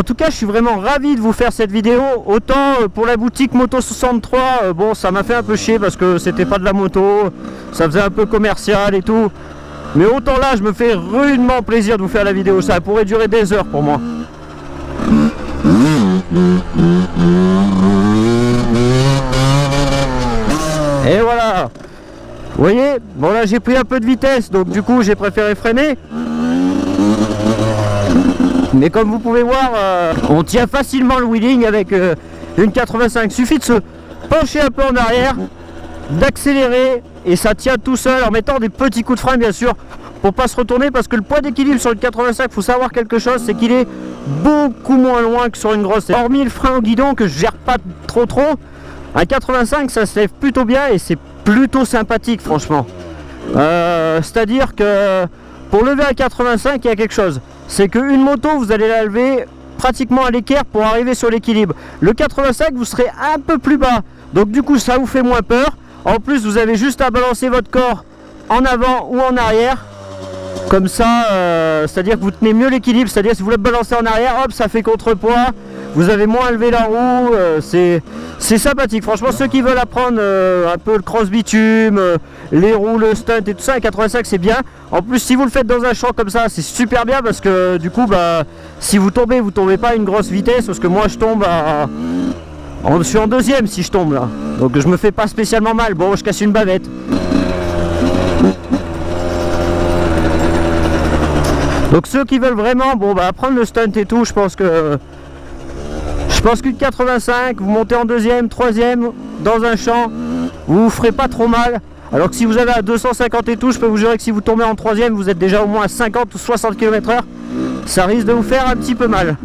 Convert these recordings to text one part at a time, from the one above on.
En tout cas, je suis vraiment ravi de vous faire cette vidéo. Autant pour la boutique Moto 63, bon, ça m'a fait un peu chier parce que c'était pas de la moto, ça faisait un peu commercial et tout. Mais autant là, je me fais rudement plaisir de vous faire la vidéo. Ça pourrait durer des heures pour moi. Et voilà. Vous voyez, bon là j'ai pris un peu de vitesse, donc du coup j'ai préféré freiner. Mais comme vous pouvez voir, on tient facilement le wheeling avec une 85. Il suffit de se pencher un peu en arrière, d'accélérer, et ça tient tout seul en mettant des petits coups de frein bien sûr, pour pas se retourner, parce que le point d'équilibre sur le 85, il faut savoir quelque chose, c'est qu'il est beaucoup moins loin que sur une grosse. Hormis le frein au guidon que je gère pas trop, un 85 ça se lève plutôt bien et c'est plutôt sympathique franchement. C'est-à-dire que pour lever un 85, il y a quelque chose. C'est qu'une moto, vous allez la lever pratiquement à l'équerre pour arriver sur l'équilibre. Le 85, vous serez un peu plus bas. Donc du coup, ça vous fait moins peur. En plus, vous avez juste à balancer votre corps en avant ou en arrière. Comme ça, c'est-à-dire que vous tenez mieux l'équilibre. C'est-à-dire si vous le balancez en arrière, hop, ça fait contrepoids. Vous avez moins levé la roue. C'est sympathique. Franchement, ceux qui veulent apprendre un peu le cross bitume, les roues, le stunt et tout ça, un 85 c'est bien. En plus, si vous le faites dans un champ comme ça, c'est super bien parce que du coup, bah, si vous tombez pas à une grosse vitesse. Parce que moi, je tombe je suis en deuxième si je tombe là. Donc je me fais pas spécialement mal. Bon, je casse une bavette. Donc ceux qui veulent vraiment apprendre le stunt et tout, je pense qu'une 85, vous montez en deuxième, troisième, dans un champ, vous vous ferez pas trop mal. Alors que si vous avez à 250 et tout, je peux vous jurer que si vous tombez en troisième, vous êtes déjà au moins à 50 ou 60 km/h. Ça risque de vous faire un petit peu mal.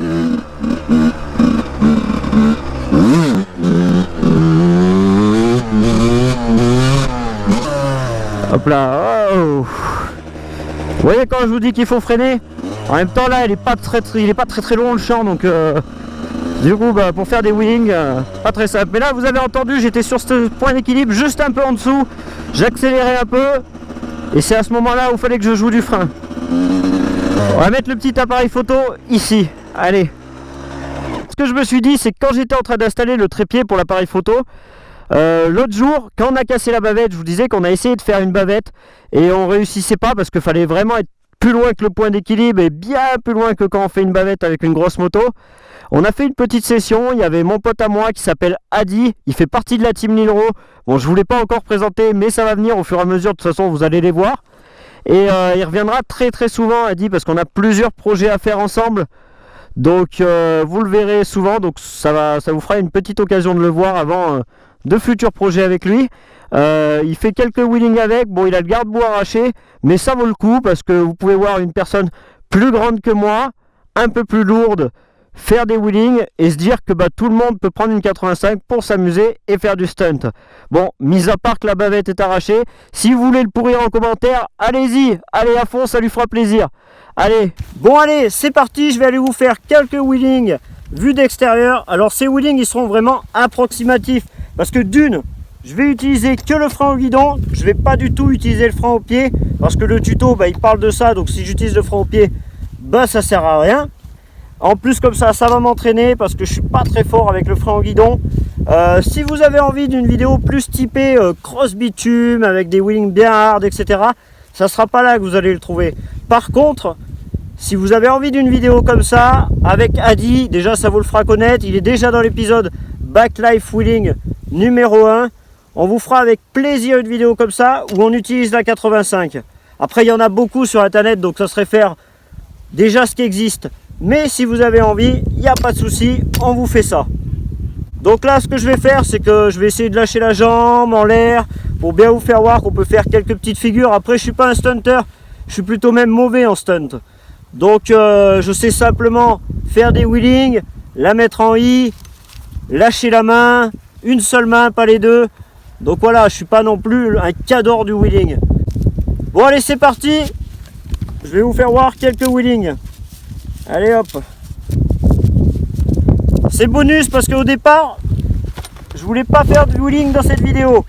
Hop là, oh. Vous voyez quand je vous dis qu'il faut freiner, en même temps là il est pas très long le champ, donc du coup pour faire des wheelings pas très simple. Mais là vous avez entendu, j'étais sur ce point d'équilibre juste un peu en dessous, j'accélérais un peu et c'est à ce moment là où il fallait que je joue du frein. On va mettre le petit appareil photo ici, allez. Ce que je me suis dit, c'est que quand j'étais en train d'installer le trépied pour l'appareil photo, l'autre jour, quand on a cassé la bavette, je vous disais qu'on a essayé de faire une bavette et on réussissait pas parce qu'il fallait vraiment être plus loin que le point d'équilibre et bien plus loin que quand on fait une bavette avec une grosse moto. On a fait une petite session, il y avait mon pote à moi qui s'appelle Adi, il fait partie de la team Lilro. Bon, je ne vous l'ai pas encore présenté, mais ça va venir au fur et à mesure, de toute façon vous allez les voir. Et il reviendra très très souvent, Adi, parce qu'on a plusieurs projets à faire ensemble. Donc vous le verrez souvent, donc ça vous fera une petite occasion de le voir avant de futurs projets avec lui. Il fait quelques wheelings avec, bon il a le garde-boue arraché, mais ça vaut le coup parce que vous pouvez voir une personne plus grande que moi, un peu plus lourde, faire des wheelings et se dire que tout le monde peut prendre une 85 pour s'amuser et faire du stunt. Bon, mis à part que la bavette est arrachée, si vous voulez le pourrir en commentaire, allez-y, allez à fond, ça lui fera plaisir. Allez, bon allez, c'est parti, je vais aller vous faire quelques wheelings vus d'extérieur. Alors ces wheelings, ils seront vraiment approximatifs parce que d'une, je vais utiliser que le frein au guidon, je vais pas du tout utiliser le frein au pied parce que le tuto, il parle de ça, donc si j'utilise le frein au pied, ça sert à rien. En plus comme ça va m'entraîner parce que je suis pas très fort avec le frein au guidon. Si vous avez envie d'une vidéo plus typée cross bitume avec des wheelings bien hard, etc., ça sera pas là que vous allez le trouver. Par contre, si vous avez envie d'une vidéo comme ça avec Adi, déjà ça vous le fera connaître, il est déjà dans l'épisode Backlife Wheeling numéro 1. On vous fera avec plaisir une vidéo comme ça où on utilise la 85. Après il y en a beaucoup sur internet, donc ça serait faire déjà ce qui existe. Mais si vous avez envie, il n'y a pas de souci, on vous fait ça. Donc là ce que je vais faire, c'est que je vais essayer de lâcher la jambe en l'air pour bien vous faire voir qu'on peut faire quelques petites figures. Après je suis pas un stunter, je suis plutôt même mauvais en stunt. Donc je sais simplement faire des wheelings, la mettre en I, lâcher la main, une seule main, pas les deux. Donc voilà, je suis pas non plus un cador du wheeling. Bon allez, c'est parti. Je vais vous faire voir quelques wheelings. Allez hop. C'est bonus parce qu'au départ, je voulais pas faire de wheeling dans cette vidéo.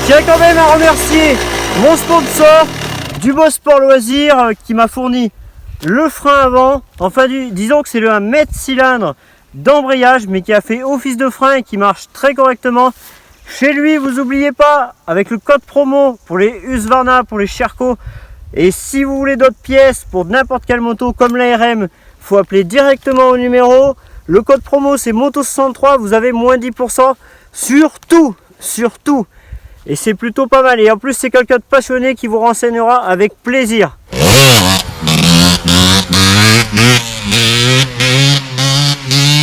Je tiens quand même à remercier mon sponsor Dubois Sport Loisirs qui m'a fourni le frein avant, enfin disons que c'est un mètre cylindre d'embrayage mais qui a fait office de frein et qui marche très correctement. Chez lui, vous n'oubliez pas, avec le code promo pour les Husqvarna, pour les Sherco, et si vous voulez d'autres pièces pour n'importe quelle moto comme l'ARM, il faut appeler directement au numéro. Le code promo c'est Moto63, vous avez moins 10% sur tout. Et c'est plutôt pas mal. Et en plus, c'est quelqu'un de passionné qui vous renseignera avec plaisir.